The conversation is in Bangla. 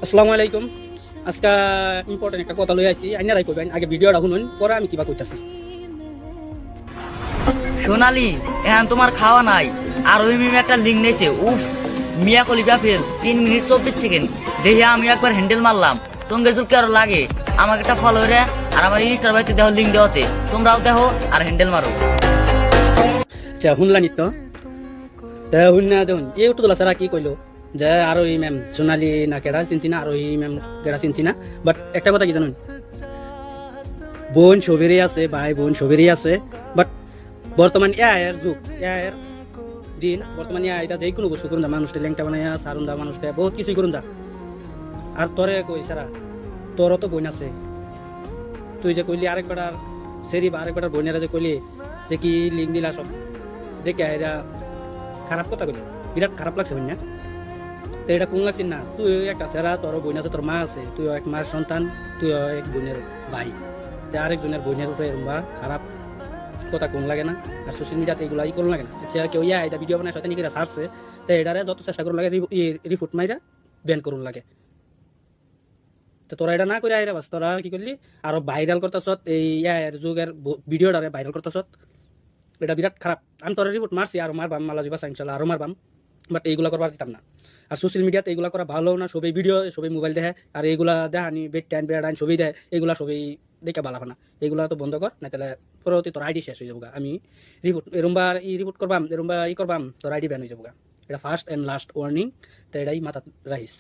আসসালামু আলাইকুম। আজকে ইম্পর্টেন্ট একটা কথা লই আইছি, আইনারাই কইবেন আগে ভিডিওটা শুনুন, পরে আমি কিবা কইতাছি। সোনালি, এখন তোমার খাওয়া নাই। আর ওই মিম একটা লিঙ্ক নিয়েছে, উফ মিয়া কলিবা ফেল 3 মিনিট 24 সেকেন্ড। দেখে আমি একবার হ্যান্ডেল মারলাম। তোমাকে যদি আরো লাগে আমাকে একটা ফলো রে, আর আমার ইনস্টার বাইতে দেখো লিঙ্ক দেওয়া আছে, তোমরাও দেখো আর হ্যান্ডেল মারো। আচ্ছা শুনলানি তো? শুন না দেখুন, এই উঠো তোলা সারা কি কইলো যে আর ওই ম্যাম সোনালি না কেডা চিনছি না, আর ওই ম্যাম কেডা চিনছি না। বাট একটা কথা কি জানুন, বোন সবেরই আছে, ভাই বোন সবেরই আছে। বাট বর্তমান এআইয়ের যুগ, এআইয়ের দিন। বর্তমানে এটা যে কোনো বস্তু করুন যা, মানুষটা ল্যাংটা বানাইয়া সারুন যা, মানুষটা বহুত কিছুই করুন যা। আর তোরে কই সারা, তোরও তো বোন আছে। তুই যে কইলি আরেকবার সেরি বা আরেকবার বোনেরা যে কইলি যে কি লিঙ্ক দিলা সব দেখে এরা খারাপ কথা কইলি, বিরাট খারাপ লাগছে হইনা। তো এটা কোন লাগছিস না, তুই একটা সেরা, তোর বোন আছে, তোর মা আছে, তুইও এক মার সন্তান, তুইও এক বোনের ভাই। আরেকজনের বোনের উপরে এরকম খারাপ কথা কোন লাগে না। আর সোশ্যাল মিডিয়াতে এগুলো কোন লাগে না। আচ্ছা কেউ এটা ভিডিও বানায় সাথে নিয়ে সারছে, তো এটারে যত চেষ্টা করুন লাগে রিপোর্ট মাইরা ব্যান করুন লাগে। তো তোরা এটা না করে আইরা বাস তোরা কি করলি আরো ভাইরাল করতেছ, এই যুগের ভিডিওটারে ভাইরাল করতেছ। এটা বিরাট খারাপ। আমি তোর রিপোর্ট মারছি, আর মারবাম, মালা যাবা ইনশাল্লাহ আরো মারবাম। বাট এইগুলা করবার দিতাম না। আর সোশ্যাল মিডিয়াতে এইগুলা করা ভালো না। সবাই ভিডিও, সবাই মোবাইল দেখে, আর এইগুলা দেখানি বেড টাইম বেড আইন সবই দেয়, এইগুলা সবাই দেখে ভালো না। এইগুলা তো বন্ধ কর, না তাহলে পরবর্তী তোর আইডি শেষ হয়ে যাবো। আমি রিপোর্ট এরমবার রিপোর্ট করবাম, এরমবার করবাম, তোর আইডি ব্যান হয়ে যাবো। এটা ফার্স্ট অ্যান্ড লাস্ট ওয়ার্নিং। তো এটাই মাথা রাখিস।